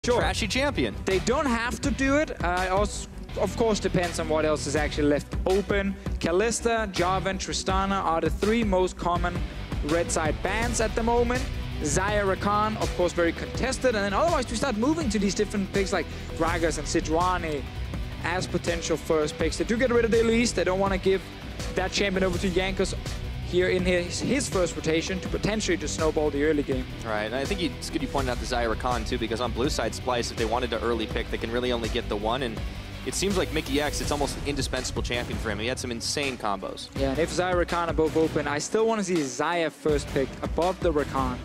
Trashy champion. They don't have to do it. Also, of course, depends on what else is actually left open. Alistar, Jarvan, Tristana are the 3 most common red side bans at the moment. Xayah, Rakan, of course, very contested. And then otherwise, we start moving to these different picks like Gragas and Sejuani as potential first picks. They do get rid of the Elise. They don't want to give that champion over to Jankos here in his first rotation to potentially just snowball the early game. Right, and I think it's good you pointed out the Xayah Rakan too, because on blue side Splyce, if they wanted to early pick, they can really only get the one, and it seems like Mikyx, it's almost an indispensable champion for him. He had some insane combos. Yeah, and if Xayah Rakan are both open, I still want to see Xayah first picked above the Rakan,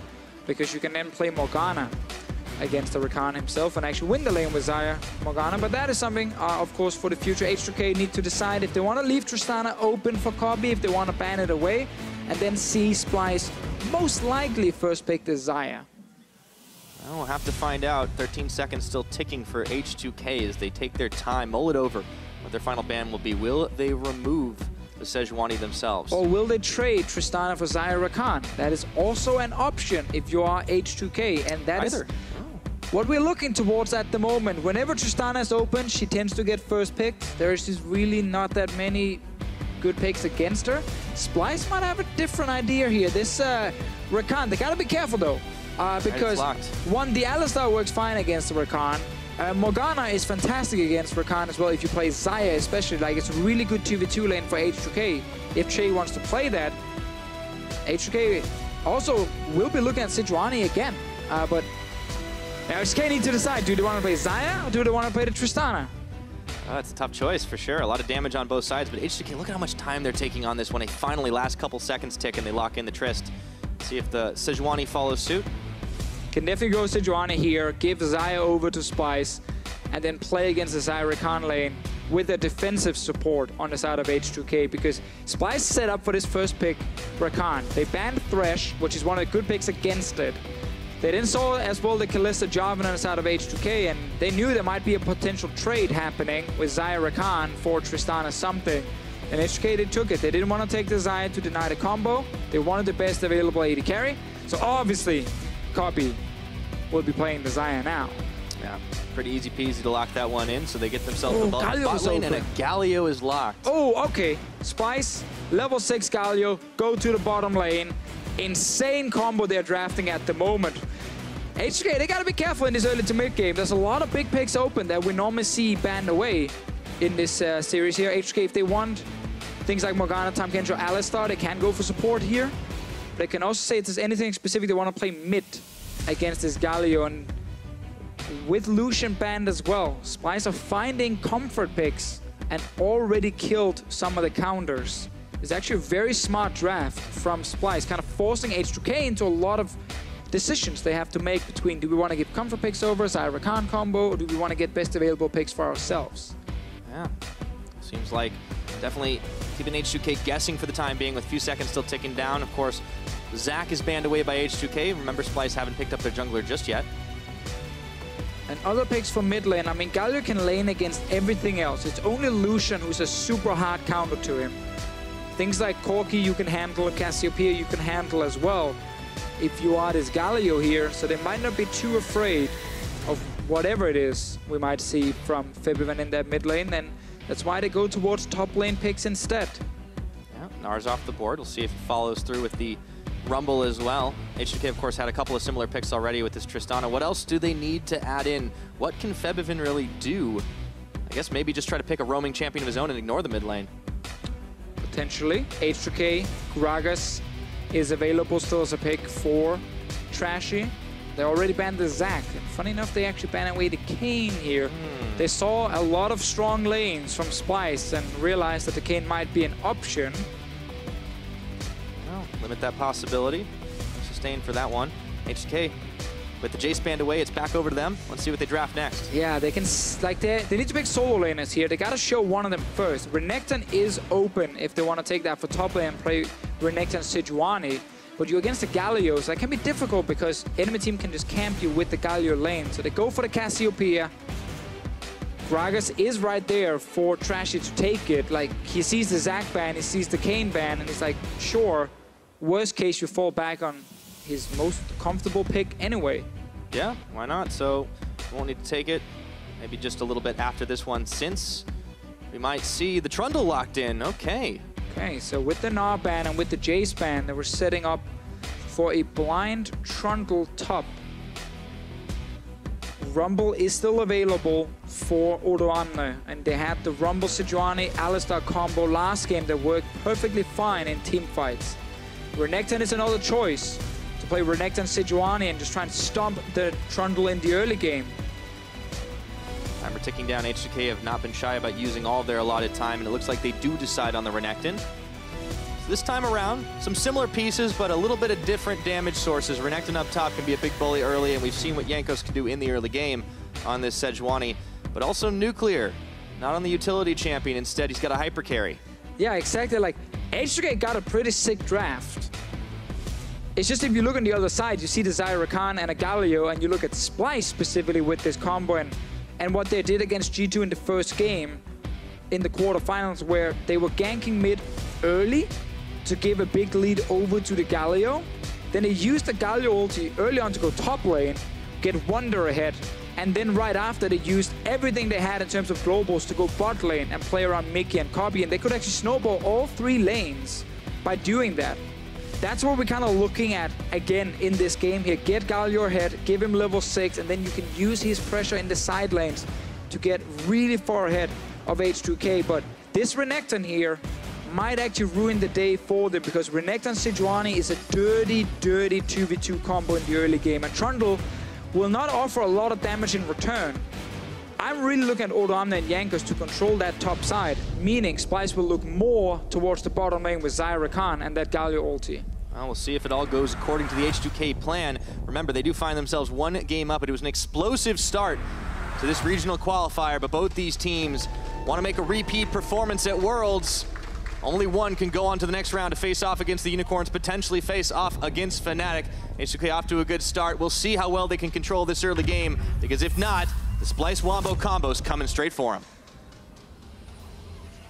because you can then play Morgana against the Rakan himself and actually win the lane with Xayah Morgana. But that is something, of course, for the future. H2K need to decide if they want to leave Tristana open for Kobbe, if they want to ban it away, and then see Splyce most likely first pick the Xayah. Well, we'll have to find out. 13 seconds still ticking for H2K as they take their time, mull it over. What their final ban will be. Will they remove the Sejuani themselves? Or will they trade Tristana for Xayah Rakan? That is also an option if you are H2K, and that is what we're looking towards at the moment. Whenever Tristana is open, she tends to get first picked. There is just really not that many good picks against her. Splyce might have a different idea here. This Rakan, they gotta be careful though, because one, the Alistar works fine against the Rakan. Morgana is fantastic against Rakan as well if you play Xayah especially. Like, it's a really good 2v2 lane for H2K. If Chei wants to play that, H2K also will be looking at Sejuani again. But now H2K need to decide, do they want to play Xayah or do they want to play the Tristana? That's a tough choice for sure. A lot of damage on both sides, but H2K, look at how much time they're taking on this when they finally last couple seconds tick and they lock in the Trist. See if the Sejuani follows suit. Can definitely go Sejuani here, give Xayah over to Splyce, and then play against the Xayah Rakan lane with a defensive support on the side of H2K, because Splyce set up for this first pick Rakan. They banned Thresh, which is one of the good picks against it. They then saw as well the Alistar Jarvan on the side of H2K, and they knew there might be a potential trade happening with Xayah Rakan for Tristana something. And H2K, they took it. They didn't want to take the Xayah to deny the combo. They wanted the best available AD carry. So obviously, Kobbe will be playing the Xayah now. Yeah, pretty easy peasy to lock that one in, so they get themselves the bot lane, and a Galio is locked. Oh, okay. Splyce, level 6 Galio, go to the bottom lane. Insane combo they're drafting at the moment. H2K, they gotta be careful in this early to mid game. There's a lot of big picks open that we normally see banned away in this series here. H2K, if they want things like Morgana, Tahm Kench, Alistar, they can go for support here. They can also say if there's anything specific they want to play mid against this Galio, and with Lucian banned as well, Splyce are finding comfort picks and already killed some of the counters. It's actually a very smart draft from Splyce, kind of forcing H2K into a lot of decisions they have to make between, do we want to give comfort picks over Xayah Rakan combo, or do we want to get best available picks for ourselves? Yeah, seems like definitely keeping H2K guessing for the time being with a few seconds still ticking down. Of course, Zac is banned away by H2K. Remember, Splyce haven't picked up their jungler just yet. And other picks for mid lane, I mean, Galio can lane against everything else. It's only Lucian who's a super hard counter to him. Things like Corki you can handle, Cassiopeia you can handle as well if you are this Galio here, so they might not be too afraid of whatever it is we might see from Febiven in that mid lane, and that's why they go towards top lane picks instead. Yeah, Nars off the board. We'll see if it follows through with the Rumble as well. H2K, of course, had a couple of similar picks already with this Tristana. What else do they need to add in? What can Febiven really do? I guess maybe just try to pick a roaming champion of his own and ignore the mid lane. Potentially. H2K, Gragas is available still as a pick for Trashy. They already banned the Zac. And funny enough, they actually banned away the Kayn here. They saw a lot of strong lanes from Splyce and realized that the Kayn might be an option. Well, limit that possibility. Sustain for that one. H2K, with the Jace banned away, it's back over to them. Let's see what they draft next. Yeah, they can, like, they need to pick solo laners here. They gotta show one of them first. Renekton is open if they want to take that for top lane and play Renekton Sejuani. But you're against the Galios, that can be difficult because enemy team can just camp you with the Galio lane. So they go for the Cassiopeia. Gragas is right there for Trashy to take it. Like, he sees the Zac ban, he sees the Kayn ban, and he's like, sure, worst case you fall back on his most comfortable pick anyway. Yeah, why not? So Won't need to take it. Maybe just a little bit after this one, since we might see the Trundle locked in. Okay. Okay, so with the Gnar ban and with the Jace ban, they were setting up for a blind Trundle top. Rumble is still available for Odoamne, and they had the Rumble Sejuani Alistar combo last game that worked perfectly fine in team fights. Renekton is another choice to play Renekton Sejuani and just try and stomp the Trundle in the early game. Timer ticking down. H2K have not been shy about using all of their allotted time, and it looks like they do decide on the Renekton. So this time around, some similar pieces, but a little bit of different damage sources. Renekton up top can be a big bully early, and we've seen what Jankos can do in the early game on this Sejuani. But also Nuclear, not on the utility champion. Instead, he's got a hyper carry. Yeah, exactly. Like, H2K got a pretty sick draft. It's just if you look on the other side, you see the Xayah, Rakan, and a Galio, and you look at Splyce specifically with this combo and what they did against G2 in the first game in the quarterfinals, where they were ganking mid early to give a big lead over to the Galio. Then they used the Galio ulti early on to go top lane, get Wunder ahead, and then right after they used everything they had in terms of globals to go bot lane and play around Mikyx and Kobbe, and they could actually snowball all 3 lanes by doing that. That's what we're kind of looking at again in this game here. Get Galio ahead, give him level 6, and then you can use his pressure in the side lanes to get really far ahead of H2K. But this Renekton here might actually ruin the day for them, because Renekton Sejuani is a dirty 2v2 combo in the early game, and Trundle will not offer a lot of damage in return. I'm really looking at Odoamne and Jankos to control that top side, meaning Splyce will look more towards the bottom lane with Xayah, Rakan, and that Galio ulti. Well, we'll see if it all goes according to the H2K plan. Remember, they do find themselves 1 game up, but it was an explosive start to this regional qualifier, but both these teams want to make a repeat performance at Worlds. Only one can go on to the next round to face off against the Unicorns, potentially face off against Fnatic. H2K off to a good start. We'll see how well they can control this early game, because if not, the Splyce Wombo combo's coming straight for them.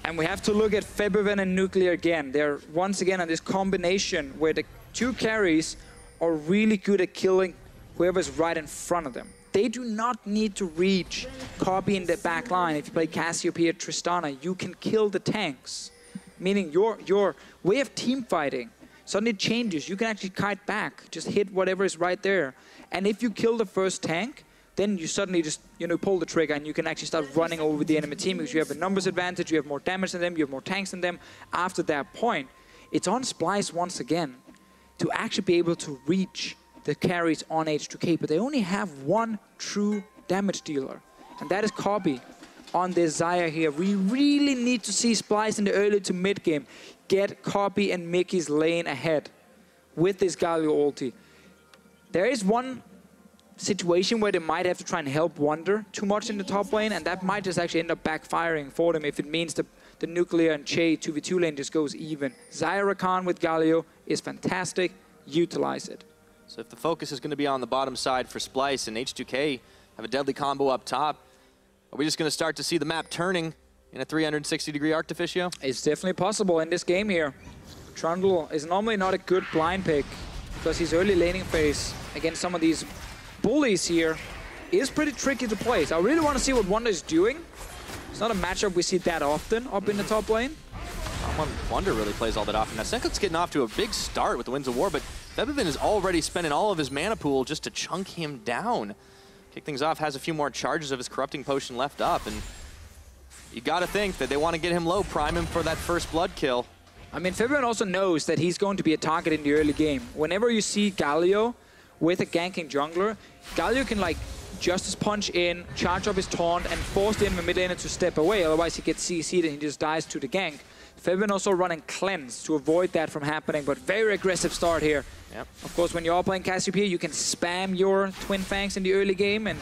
And we have to look at Febiven and Nuclear again. They're once again on this combination where the 2 carries are really good at killing whoever's right in front of them. They do not need to reach Kobbe in the back line. If you play Cassiopeia, Tristana, you can kill the tanks. Meaning your way of team fighting suddenly changes. You can actually kite back, just hit whatever is right there. And if you kill the first tank, then you suddenly just, pull the trigger and you can actually start running over the enemy team, because you have a numbers advantage, you have more damage than them, you have more tanks than them. After that point, it's on Splyce once again to actually be able to reach the carries on H2K, but they only have 1 true damage dealer, and that is Kobbe on this Xayah here. We really need to see Splyce in the early to mid game get Kobbe and Mikyx lane ahead with this Galio ulti. There is one situation where they might have to try and help Wunder too much in the top lane, and that might just actually end up backfiring for them if it means the Nuclear and Chei 2v2 lane just goes even. Xayah, Rakan with Galio is fantastic. Utilize it. So if the focus is going to be on the bottom side for Splyce, and H2K have a deadly combo up top, are we just going to start to see the map turning in a 360-degree arc, Deficio? It's definitely possible in this game here. Trundle is normally not a good blind pick, because his early laning phase against some of these bullies here is pretty tricky to play. So I really want to see what Wunder is doing. It's not a matchup we see that often up in the top lane. Wunder really plays all that often. Now, Sencux getting off to a big start with the Winds of War, but Febiven is already spending all of his mana pool just to chunk him down. Kick things off, has a few more charges of his Corrupting Potion left up, and you got to think that they want to get him low, prime him for that first blood kill. I mean, Febiven also knows that he's going to be a target in the early game. Whenever you see Galio with a ganking jungler, Galio can Justice Punch in, charge up his taunt, and force the enemy mid laner to step away, otherwise he gets CC'd and he just dies to the gank. Febiven also running Cleanse to avoid that from happening, but very aggressive start here. Yep. Of course, when you are playing Cassiopeia, you can spam your Twin Fangs in the early game and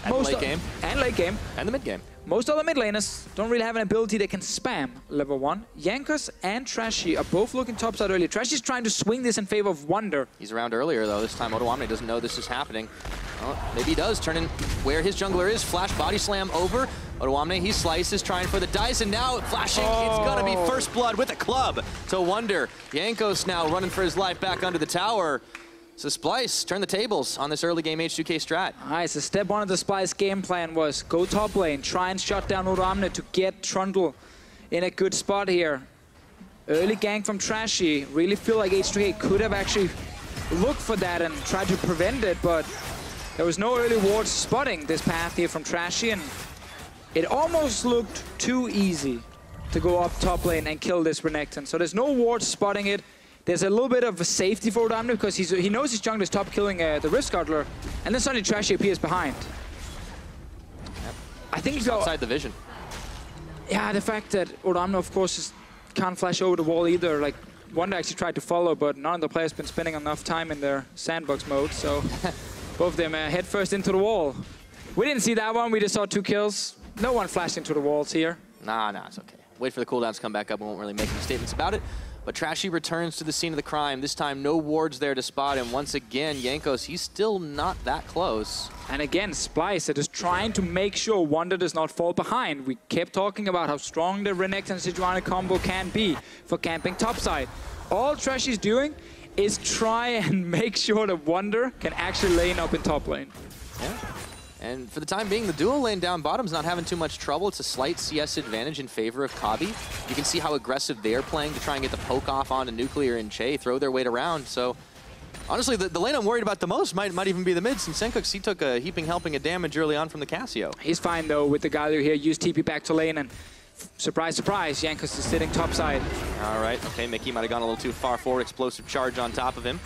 late game. And late game. And the mid game. Most other mid laners don't really have an ability that can spam level 1. Jankos and Trashy are both looking topside early. Trashy's trying to swing this in favor of Wunder. He's around earlier, though. This time, Odoamne doesn't know this is happening. Well, maybe he does. Turn in where his jungler is. Flash body slam over. Odoamne, he slices, trying for the dice, and now flashing. It's going to be first blood with a club to Wunder. Jankos now running for his life back under the tower. So Splyce turn the tables on this early game H2K strat. All right, so step one of the Splyce game plan was go top lane, try and shut down Odoamne to get Trundle in a good spot here. Early gank from Trashy. Really feel like H2K could have actually looked for that and tried to prevent it, but there was no early wards spotting this path here from Trashy, and it almost looked too easy to go up top lane and kill this Renekton. So there's no wards spotting it. There's a little bit of a safety for Odoamne because he knows his jungler is top killing the Rift Scuttler, and then suddenly Trashy appears behind. Yep. I think he's outside the vision. Yeah, the fact that Odoamne, of course, can't flash over the wall either. Like, Wunder actually tried to follow, but none of the players been spending enough time in their sandbox mode, so both of them head first into the wall. We didn't see that one, we just saw 2 kills. No one flashed into the walls here. Nah, it's okay. Wait for the cooldowns to come back up. We won't really make any statements about it. But Trashy returns to the scene of the crime. This time, no wards there to spot him. Once again, Jankos, he's still not that close. And again, Splyce is trying to make sure Wunder does not fall behind. We kept talking about how strong the Renekton and Sejuani combo can be for camping topside. All Trashy's doing is try and make sure that Wunder can actually lane up in top lane. Yeah. And for the time being, the duo lane down bottom's not having too much trouble. It's a slight CS advantage in favor of Kobbe. You can see how aggressive they're playing to try and get the poke off onto Nuclear and Chei, throw their weight around. So honestly, the lane I'm worried about the most might even be the mid, since Sencux, he took a heaping helping of damage early on from the Cassio. He's fine though with the Galio here. Use TP back to lane, and surprise, surprise, Jankos is sitting topside. All right, okay, Mikyx might have gone a little too far forward. Explosive charge on top of him.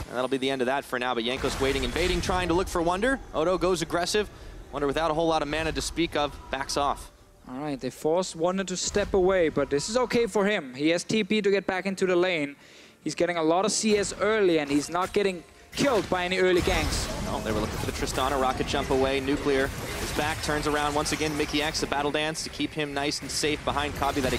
And that'll be the end of that for now, but Jankos waiting and baiting, trying to look for Wunder. Odo goes aggressive. Wunder, without a whole lot of mana to speak of, backs off. All right, they force Wunder to step away, but this is okay for him. He has TP to get back into the lane. He's getting a lot of CS early, and he's not getting killed by any early ganks. No, they were looking for the Tristana. Rocket jump away. Nuclear is back, turns around once again. Mikyx, the battle dance to keep him nice and safe behind Kobbe. That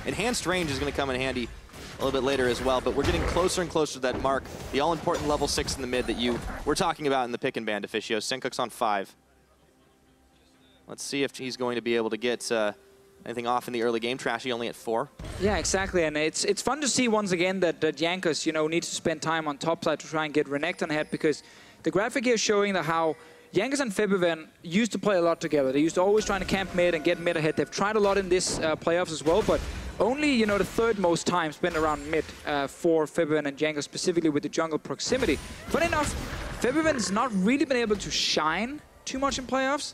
enhanced range is going to come in handy a little bit later as well, but we're getting closer and closer to that mark. The all-important level 6 in the mid that you were talking about in the pick and ban, Deficio. Sencux on 5. Let's see if he's going to be able to get anything off in the early game. Trashy only at 4. Yeah, exactly, and it's fun to see once again that Jankos, needs to spend time on top side to try and get Renekton ahead, because the graphic here is showing how Jankos and Febiven used to play a lot together. They used to always try to camp mid and get mid ahead. They've tried a lot in this playoffs as well, but only, the third most time spent around mid for Febiven and Jankos, specifically with the jungle proximity. Funny enough, Febiven's not really been able to shine too much in playoffs,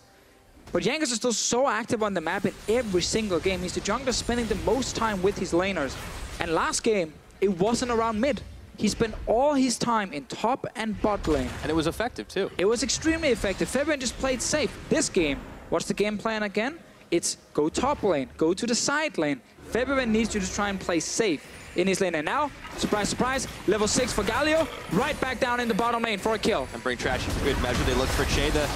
but Jankos is still so active on the map in every single game. He's the jungler spending the most time with his laners. And last game, it wasn't around mid. He spent all his time in top and bot lane. And it was effective too. It was extremely effective. Febiven just played safe. This game, what's the game plan again? It's go top lane, go to the side lane. Febiven needs to just try and play safe in his lane. And now, surprise, surprise, level 6 for Galio, right back down in the bottom lane for a kill. And bring Trashy for good measure. They look for Chei. The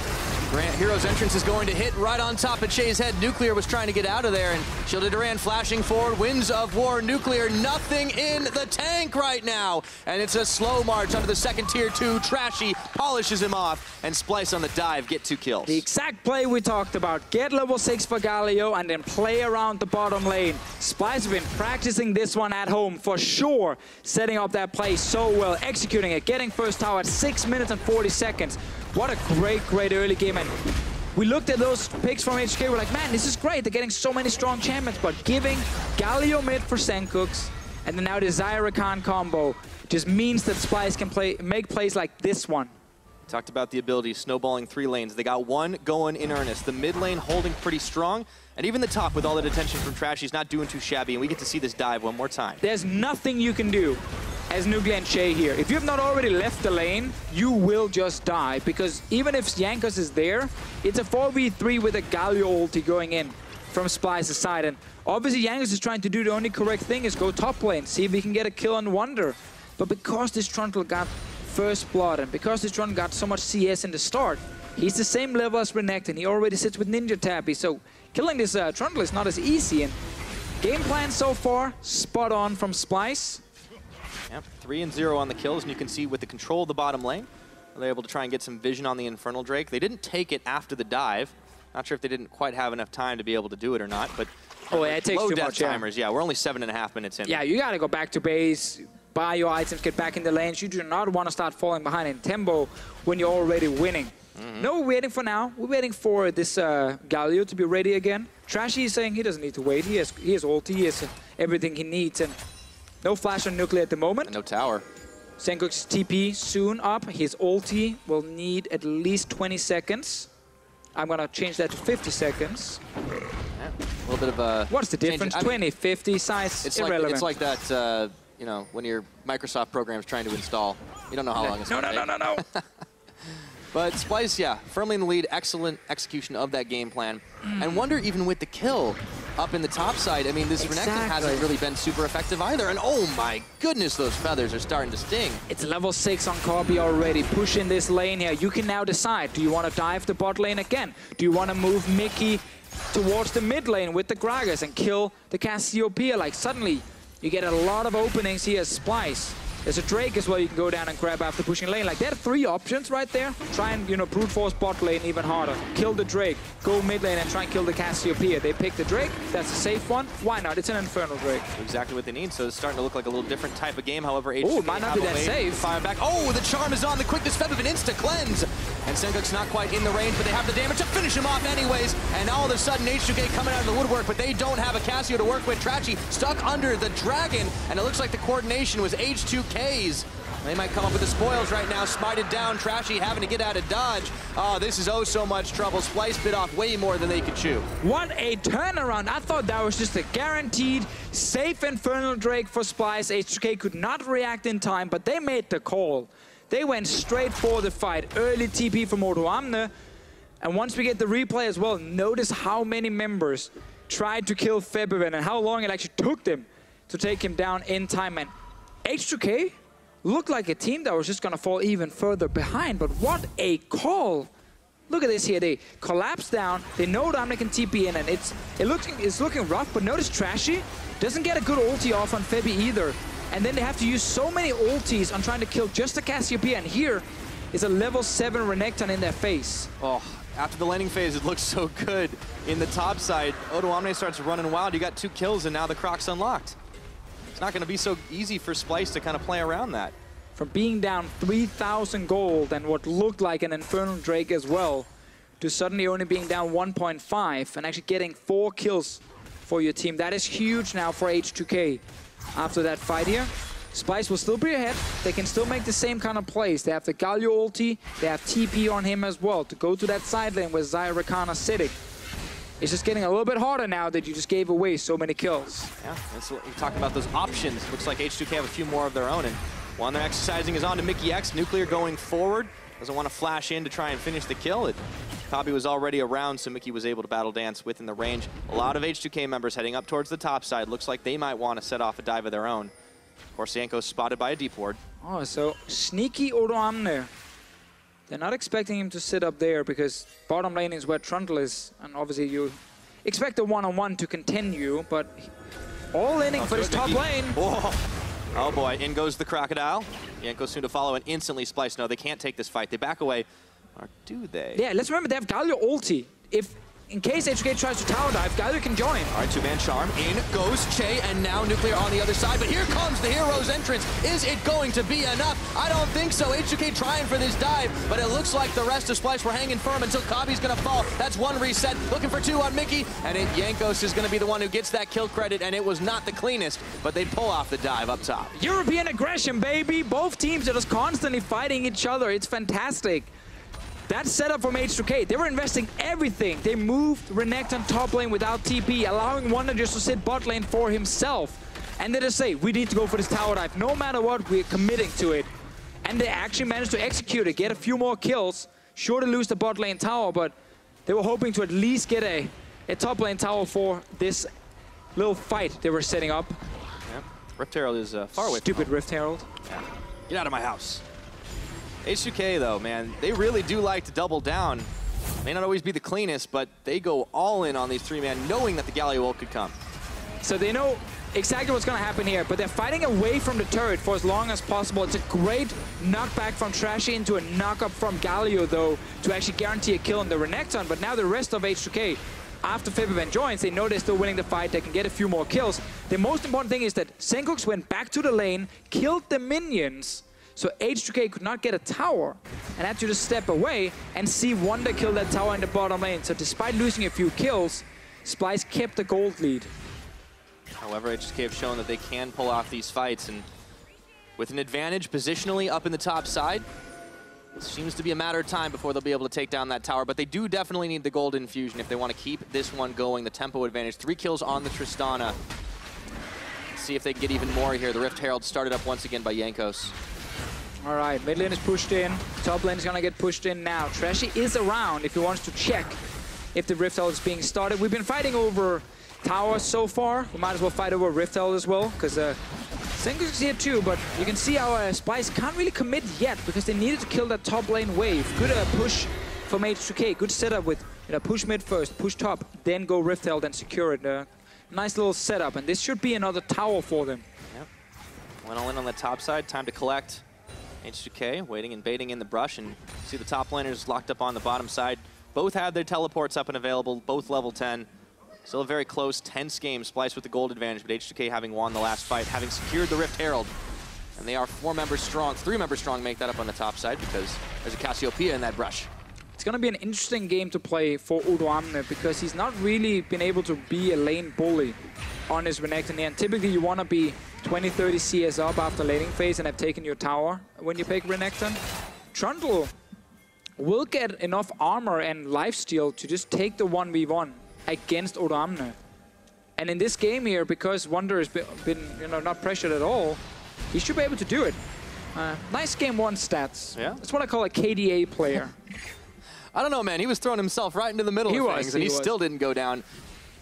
Hero's entrance is going to hit right on top of Chei's head. Nuclear was trying to get out of there, and Shielded Duran flashing forward. Winds of War. Nuclear, nothing in the tank right now. And it's a slow march under the second tier 2. Trashy polishes him off, and Splyce on the dive, get 2 kills. The exact play we talked about. Get level 6 for Galio, and then play around the bottom lane. Splyce has been practicing this one at home for sure, setting up that play so well, executing it, getting first tower at 6 minutes and 40 seconds. What a great early game. And we looked at those picks from H2K, we're like, man, this is great. They're getting so many strong champions, but giving Galio mid for Sencux, and then now the Xayah Rakan combo just means that Splyce can make plays like this one. Talked about the ability, snowballing 3 lanes. They got one going in earnest. The mid lane holding pretty strong, and even the top with all that attention from Trashy's not doing too shabby, and we get to see this dive one more time. There's nothing you can do as Nuclear and Chei here. If you have not already left the lane, you will just die, because even if Jankos is there, it's a 4v3 with a Galio ulti going in from Splyce's side. And obviously Jankos is trying to do the only correct thing is go top lane, see if he can get a kill on Wunder. But because this Trundle got first blood, and because this Trundle got so much CS in the start, he's the same level as Renekton. He already sits with Ninja Tappy, so killing this Trundle is not as easy. And game plan so far, spot on from Splyce. Yep, 3 and 0 on the kills, and you can see with the control of the bottom lane, they're able to try and get some vision on the Infernal Drake. They didn't take it after the dive. Not sure if they didn't quite have enough time to be able to do it or not, but oh, yeah, it takes low too death much timers. Yeah, we're only 7.5 minutes in. Yeah, you got to go back to base, buy your items, get back in the lanes. You do not want to start falling behind in tempo when you're already winning. No, we're waiting for now. We're waiting for this Galio to be ready again. Trashy is saying he doesn't need to wait. He has ulti, he has everything he needs, and no flash on nuclear at the moment. And no tower. Sencux TP soon up. His ulti will need at least 20 seconds. I'm gonna change that to 50 seconds. Yeah, a little bit of a... What's the difference? 20, 50, size, it's irrelevant. It's like that, you know, when your Microsoft program is trying to install. You don't know how long it's going to take. No. But Splyce, yeah, firmly in the lead. Excellent execution of that game plan. And Wunder, even with the kill up in the top side, I mean, this Renekton hasn't really been super effective either. And oh my goodness, those feathers are starting to sting. It's level 6 on Kobbe already, pushing this lane here. You can now decide, do you want to dive the bot lane again? Do you want to move Mikyx towards the mid lane with the Gragas and kill the Cassiopeia? Like, suddenly, you get a lot of openings here as Splyce. There's a Drake as well you can go down and grab after pushing lane. Like, there are 3 options right there. Try and, you know, brute force bot lane even harder. Kill the Drake. Go mid lane and try and kill the Cassiopeia. They pick the Drake. That's a safe one. Why not? It's an Infernal Drake. Exactly what they need. So it's starting to look like a little different type of game. However, H2K might not be that safe. Fire back. Oh, the charm is on. The quickness Febiven insta cleanse. And Sencux not quite in the range, but they have the damage to finish him off anyways. And all of a sudden, H2K coming out of the woodwork, but they don't have a Cassio to work with. Trashy stuck under the dragon, and it looks like the coordination was H2K's. They might come up with the spoils right now. Smited down, Trashy having to get out of dodge. Oh, this is oh so much trouble. Splyce bit off way more than they could chew. What a turnaround. I thought that was just a guaranteed safe Infernal Drake for Splyce. H2K could not react in time, but they made the call. They went straight for the fight. Early TP from Odoamne. And once we get the replay as well, notice how many members tried to kill Febiven and how long it actually took them to take him down in time. And H2K looked like a team that was just going to fall even further behind, but what a call. Look at this here. They collapse down. They know Odoamne can TP in, and it's looking rough, but notice Trashy doesn't get a good ulti off on Febi either. And then they have to use so many ultis on trying to kill just the Cassiopeia, and here is a level 7 Renekton in their face. Oh, after the laning phase, it looks so good in the top side. Odoamne starts running wild. You got 2 kills, and now the Croc's unlocked. It's not going to be so easy for Splyce to kind of play around that. From being down 3,000 gold and what looked like an Infernal Drake as well, to suddenly only being down 1.5 and actually getting 4 kills for your team. That is huge now for H2K. After that fight here, Splyce will still be ahead. They can still make the same kind of plays. They have the Galio ulti, they have TP on him as well to go to that side lane where Xayah Rakan are sitting. It's just getting a little bit harder now that you just gave away so many kills. Yeah, that's what you're talking about, those options. Looks like H2K have a few more of their own, and one they're exercising is on to Mikyx. Nuclear going forward. Doesn't want to flash in to try and finish the kill. Kobbe was already around, so Mikyx was able to battle dance within the range. A lot of H2K members heading up towards the top side. Looks like they might want to set off a dive of their own. Of course, Jankos spotted by a deep ward. Oh, so sneaky Odoamne. They're not expecting him to sit up there because bottom lane is where Trundle is, and obviously you expect the one-on-one to continue, but all inning for his top lane. Whoa. Oh boy, in goes the Crocodile. Jankos soon to follow, and instantly Splyce, no, they can't take this fight. They back away, or do they? Yeah, let's remember they have Galio ulti. In case H2K tries to tower dive, Galio can join. All right, 2-man charm. In goes Chei, and now Nuclear on the other side. But here comes the hero's entrance. Is it going to be enough? I don't think so. H2K trying for this dive, but it looks like the rest of Splyce were hanging firm until Kobbe's going to fall. That's 1 reset. Looking for 2 on Mikyx, and Jankos is going to be the one who gets that kill credit, and it was not the cleanest, but they pull off the dive up top. European aggression, baby. Both teams are just constantly fighting each other. It's fantastic. That setup from H2K, they were investing everything. They moved Renekton top lane without TP, allowing Wunder just to sit bot lane for himself. And they just say, we need to go for this tower dive. No matter what, we're committing to it. And they actually managed to execute it, get a few more kills. Sure to lose the bot lane tower, but they were hoping to at least get a top lane tower for this little fight they were setting up. Yeah. Rift Herald is far away. Stupid Rift Herald. Yeah. Get out of my house. H2K, though, man, they really do like to double down. May not always be the cleanest, but they go all in on these 3-man, knowing that the Galio ult could come. So they know exactly what's going to happen here, but they're fighting away from the turret for as long as possible. It's a great knockback from Trashy into a knock-up from Galio, though, to actually guarantee a kill on the Renekton. But now the rest of H2K after Febiven joins, they know they're still winning the fight, they can get a few more kills. The most important thing is that Sencux went back to the lane, killed the minions, so H2K could not get a tower, and had to just step away and see Wunder kill that tower in the bottom lane. So despite losing a few kills, Splyce kept the gold lead. However, H2K have shown that they can pull off these fights, and with an advantage positionally up in the top side, it seems to be a matter of time before they'll be able to take down that tower, but they do definitely need the gold infusion if they want to keep this one going, the tempo advantage. 3 kills on the Tristana. Let's see if they can get even more here. The Rift Herald started up once again by Jankos. All right, mid lane is pushed in. Top lane is going to get pushed in now. Trashy is around if he wants to check if the Rift Herald is being started. We've been fighting over towers so far. We might as well fight over Rift Herald as well, because Sencux is here too, but you can see our Splyce can't really commit yet because they needed to kill that top lane wave. Good push from H2K. Good setup with push mid first, push top, then go Rift Herald and secure it. Nice little setup, and this should be another tower for them. Yep. Went all in on the top side. Time to collect. H2K waiting and baiting in the brush, and see the top laners locked up on the bottom side. Both had their teleports up and available, both level 10. Still a very close, tense game. Splyce with the gold advantage, but H2K having won the last fight, having secured the Rift Herald. And they are 4 members strong, 3 members strong, make that up on the top side because there's a Cassiopeia in that brush. It's going to be an interesting game to play for Odoamne because he's not really been able to be a lane bully on his Renekton. And typically you want to be 20-30 CS up after laning phase and have taken your tower when you pick Renekton. Trundle will get enough armor and lifesteal to just take the 1v1 against Odoamne. And in this game here, because Wunder has been not pressured at all, he should be able to do it. Nice game 1 stats. Yeah. That's what I call a KDA player. I don't know, man. He was throwing himself right into the middle of things, and he still didn't go down.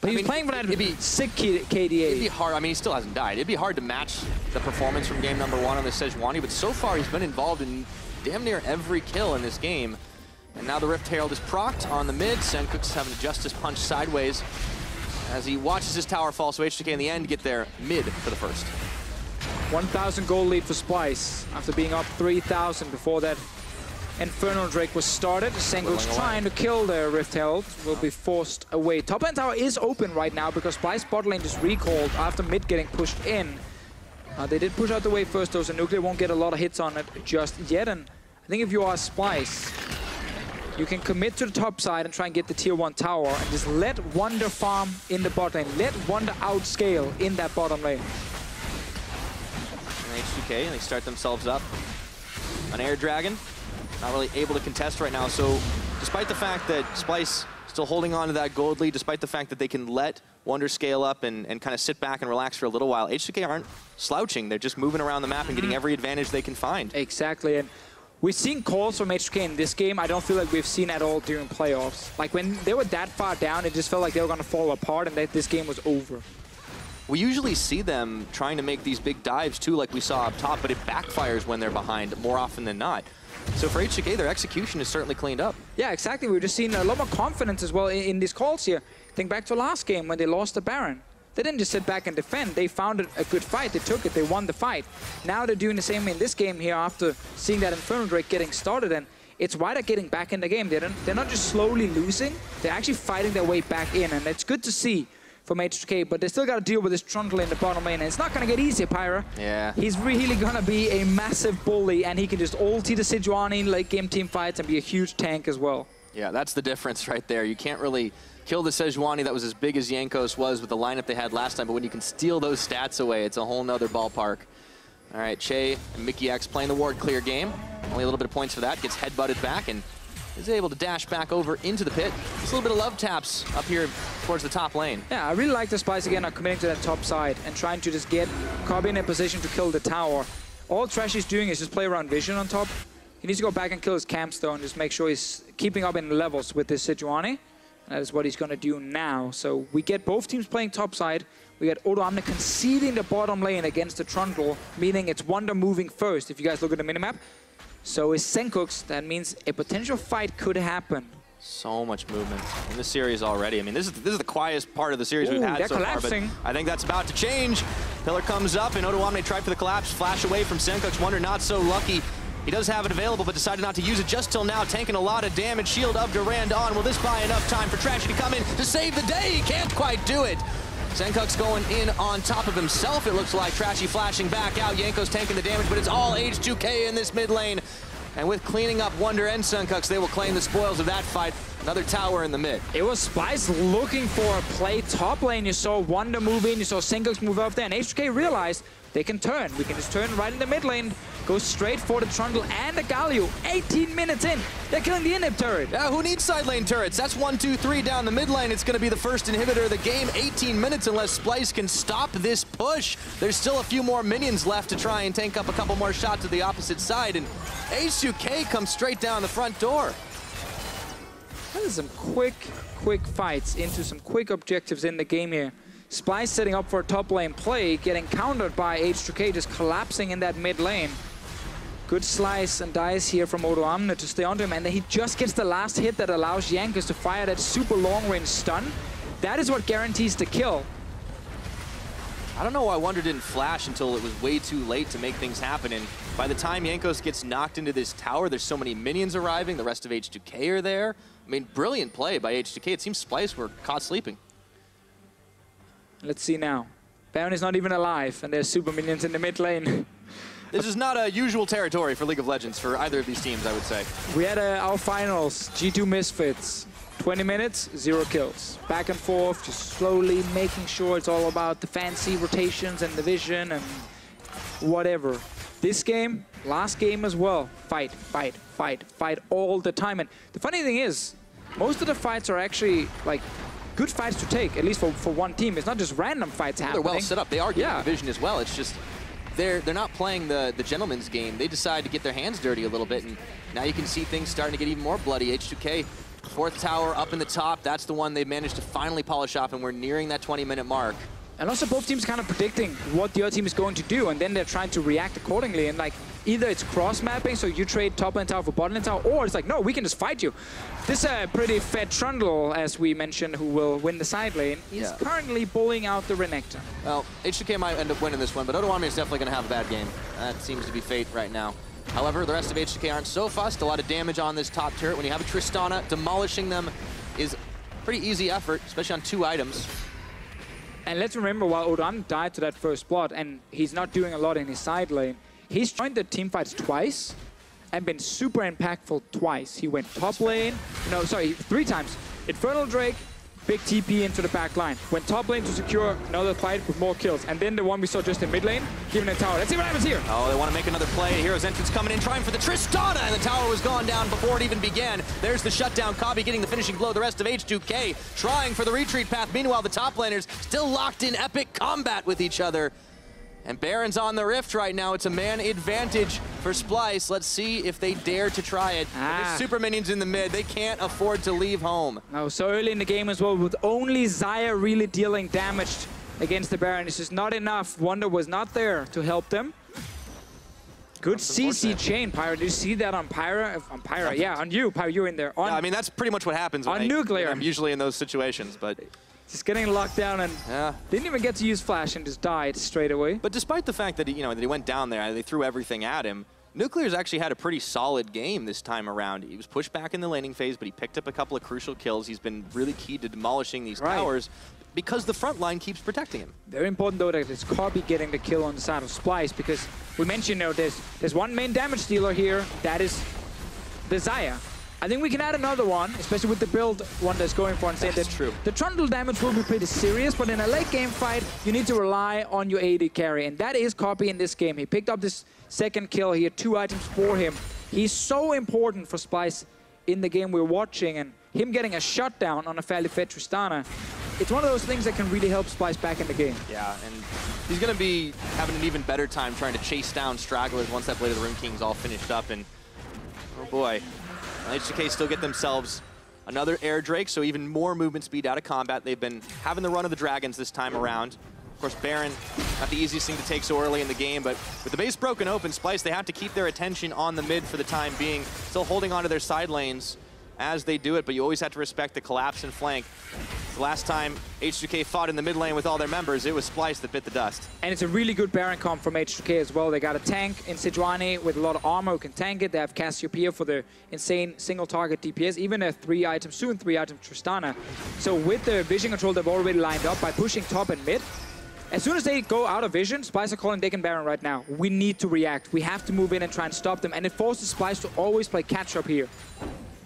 But he was playing for that sick KDA. It'd be hard. I mean, he still hasn't died. It'd be hard to match the performance from game number 1 on the Sejuani, but so far he's been involved in damn near every kill in this game. And now the Rift Herald is procced on the mid. Sencux having a Justice Punch sideways as he watches his tower fall, so H2K in the end get there mid for the first. 1,000 gold lead for Splyce after being up 3,000 before that Infernal Drake was started. Sencux trying to kill the Rift Herald will be forced away. Top lane tower is open right now because Splyce bot lane just recalled after mid getting pushed in. They did push out the wave first though, so Nuclear won't get a lot of hits on it just yet. And I think if you are Splyce, you can commit to the top side and try and get the tier 1 tower and just let Wunder farm in the bot lane. Let Wunder outscale in that bottom lane. And H2K, they start themselves up. An Air Dragon, not really able to contest right now. So despite the fact that Splyce still holding on to that gold lead, despite the fact that they can let Wunder scale up and kind of sit back and relax for a little while, H2K aren't slouching. They're just moving around the map and getting every advantage they can find. Exactly. And we've seen calls from H2K in this game I don't feel like we've seen at all during playoffs. Like when they were that far down, it just felt like they were going to fall apart and that this game was over. We usually see them trying to make these big dives too, like we saw up top, but it backfires when they're behind more often than not. So for H2K, their execution is certainly cleaned up. Yeah, exactly. We've just seen a lot more confidence as well in these calls here. Think back to last game when they lost the Baron. They didn't just sit back and defend. They found a good fight. They took it. They won the fight. Now they're doing the same in this game here after seeing that Infernal Drake getting started. And it's why they're getting back in the game. They're not just slowly losing. They're actually fighting their way back in. And it's good to see from H2K. But they still got to deal with this Trundle in the bottom lane. And it's not going to get easy, Pyra. Yeah. He's really going to be a massive bully. And he can just ulti the Sejuani late game team fights and be a huge tank as well. Yeah, that's the difference right there. You can't really kill the Sejuani that was as big as Jankos was with the lineup they had last time, but when you can steal those stats away, it's a whole nother ballpark. All right, Chei and Mikyx playing the ward clear game. Only a little bit of points for that. Gets headbutted back and is able to dash back over into the pit. Just a little bit of love taps up here towards the top lane. Yeah, I really like the Splyce again, committing to that top side and trying to just get Kobbe in a position to kill the tower. All Trashy's doing is just play around vision on top. He needs to go back and kill his campstone, just make sure he's keeping up in levels with this Sejuani. That is what he's going to do now. So we get both teams playing topside. We get Odoamne conceding the bottom lane against the Trundle, meaning it's Wunder moving first, if you guys look at the minimap. So is Sencux. That means a potential fight could happen. So much movement in the series already. I mean, this is the quietest part of the series we've had so far, but I think that's about to change. Pillar comes up, and Odoamne tried for the collapse. Flash away from Sencux. Wunder not so lucky. He does have it available, but decided not to use it just till now, tanking a lot of damage. Shield of Durand on. Will this buy enough time for Trashy to come in to save the day? He can't quite do it. Sencux going in on top of himself, it looks like. Trashy flashing back out. Jankos tanking the damage, but it's all H2K in this mid lane. And with cleaning up Wunder and Sencux, they will claim the spoils of that fight. Another tower in the mid. It was Splyce looking for a play top lane. You saw Wunder move in, you saw Sencux move up there, and H2K realized they can turn. We can just turn right in the mid lane, go straight for the Trundle and the Galio. 18 minutes in, they're killing the inhib turret. Yeah, who needs side lane turrets? That's 1, 2, 3 down the mid lane. It's going to be the first inhibitor of the game. 18 minutes unless Splyce can stop this push. There's still a few more minions left to try and tank up a couple more shots to the opposite side, and H2K comes straight down the front door. That is some quick fights into some quick objectives in the game here. Splyce setting up for a top lane play, getting countered by H2K, just collapsing in that mid lane. Good slice and dice here from Odoamne to stay onto him, and then he just gets the last hit that allows Jankos to fire that super long-range stun. That is what guarantees the kill. I don't know why Wunder didn't flash until it was way too late to make things happen, and by the time Jankos gets knocked into this tower, there's so many minions arriving, the rest of H2K are there. I mean, brilliant play by H2K. It seems Splyce were caught sleeping. Let's see now. Baron is not even alive, and there's super minions in the mid lane. This is not a usual territory for League of Legends for either of these teams, I would say. We had our finals, G2 Misfits. 20 minutes, 0 kills. Back and forth, just slowly making sure it's all about the fancy rotations and the vision and whatever. This game, last game as well. Fight, fight, fight, fight all the time. And the funny thing is, most of the fights are actually like good fights to take, at least for one team. It's not just random fights happening. They're well set up. They are getting the vision as well. It's just they're not playing the gentleman's game. They decide to get their hands dirty a little bit, and now you can see things starting to get even more bloody. H2K, fourth tower up in the top. That's the one they managed to finally polish off, and we're nearing that 20-minute mark. And also both teams kind of predicting what the other team is going to do, and then they're trying to react accordingly. And like, either it's cross-mapping, so you trade top lane tower for bottom lane tower, or it's like, no, we can just fight you. This pretty fed Trundle, as we mentioned, who will win the side lane, is currently bullying out the Renekton. Well, H2K might end up winning this one, but Odoamne is definitely going to have a bad game. That seems to be fate right now. However, the rest of H2K aren't so fussed. A lot of damage on this top turret. When you have a Tristana, demolishing them is a pretty easy effort, especially on 2 items. And let's remember, while Odoamne died to that first blood, and he's not doing a lot in his side lane, he's joined the team fights twice and been super impactful twice. He went top lane, no, sorry, 3 times. Infernal Drake, big TP into the back line. Went top lane to secure another fight with more kills. And then the one we saw just in mid lane, giving a tower. Let's see what happens here. Oh, they want to make another play. Hero's entrance coming in, trying for the Tristana, and the tower was gone down before it even began. There's the shutdown. Kobbe getting the finishing blow. The rest of H2K trying for the retreat path. Meanwhile, the top laners still locked in epic combat with each other. And Baron's on the rift right now. It's a man advantage for Splyce. Let's see if they dare to try it. There's super minions in the mid. They can't afford to leave home. No, so early in the game as well, with only Xayah really dealing damage against the Baron. It's just not enough. Wunder was not there to help them. Good CC chain, Pyra. Did you see that on Pyra? On Pyra, yeah, on you. Pyra, you're in there. On, yeah, I mean, that's pretty much what happens on Nuclear. I'm usually in those situations, but... Just getting locked down and didn't even get to use flash and just died straight away. But despite the fact that that he went down there, they threw everything at him. Nuclear's actually had a pretty solid game this time around. He was pushed back in the laning phase, but he picked up a couple of crucial kills. He's been really key to demolishing these towers because the front line keeps protecting him. Very important though that it's Kobbe getting the kill on the side of Splyce, because we mentioned there's one main damage dealer here. That is the Xayah. I think we can add another one, especially with the build one that's going for, and say that the Trundle damage will be pretty serious, but in a late game fight, you need to rely on your AD carry, and that is Kobbe in this game. He picked up this second kill. He had 2 items for him. He's so important for Splyce in the game we're watching, and him getting a shutdown on a fairly fed Tristana, it's one of those things that can really help Splyce back in the game. Yeah, and he's going to be having an even better time trying to chase down stragglers once that Blade of the Rune King's all finished up, and oh boy. H2K still get themselves another Air Drake, so even more movement speed out of combat. They've been having the run of the dragons this time around. Of course, Baron, not the easiest thing to take so early in the game, but with the base broken open, Splyce, they have to keep their attention on the mid for the time being, still holding onto their side lanes as they do it, but you always have to respect the collapse and flank. The last time H2K fought in the mid lane with all their members, it was Splyce that bit the dust. And it's a really good Baron comp from H2K as well. They got a tank in Sejuani with a lot of armor who can tank it. They have Cassiopeia for the insane single target DPS, even a 3-item, soon 3-item Tristana. So with the vision control they've already lined up by pushing top and mid, as soon as they go out of vision, Splyce are calling Dick and Baron right now. We need to react. We have to move in and try and stop them. And it forces Splyce to always play catch-up here.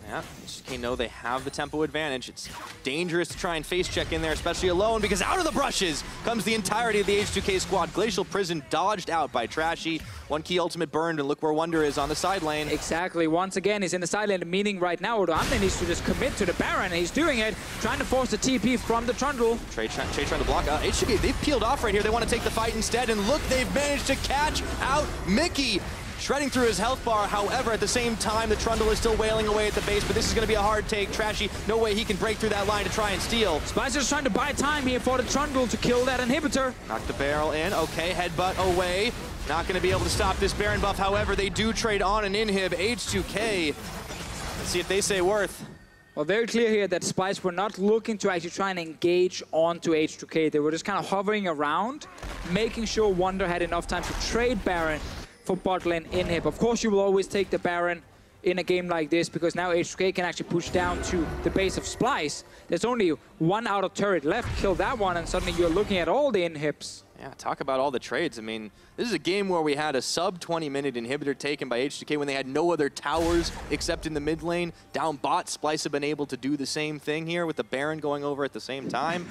Yeah, H2K know they have the tempo advantage. It's dangerous to try and face check in there, especially alone, because out of the brushes comes the entirety of the H2K squad. Glacial Prison dodged out by Trashy. One key ultimate burned, and look where Wunder is on the side lane. Exactly. Once again, he's in the side lane, meaning right now Odoamne needs to just commit to the Baron, and he's doing it, trying to force the TP from the Trundle. Chei trying to block. H2K, they've peeled off right here. They want to take the fight instead, and look, they've managed to catch out Mikyx. Shredding through his health bar, however, at the same time, the Trundle is still wailing away at the base, but this is going to be a hard take. Trashy, no way he can break through that line to try and steal. Splyce is trying to buy time here for the Trundle to kill that inhibitor. Knock the barrel in. Okay, headbutt away. Not going to be able to stop this Baron buff. However, they do trade on an inhib. H2K, let's see if they say worth. Well, very clear here that Splyce were not looking to actually try and engage onto H2K. They were just kind of hovering around, making sure Wunder had enough time to trade Baron for bot lane inhib. Of course, you will always take the Baron in a game like this because now H2K can actually push down to the base of Splyce. There's only one outer turret left. Kill that one, and suddenly you're looking at all the inhibs. Yeah, talk about all the trades. I mean, this is a game where we had a sub 20-minute inhibitor taken by H2K when they had no other towers except in the mid lane. Down bot, Splyce have been able to do the same thing here with the Baron going over at the same time.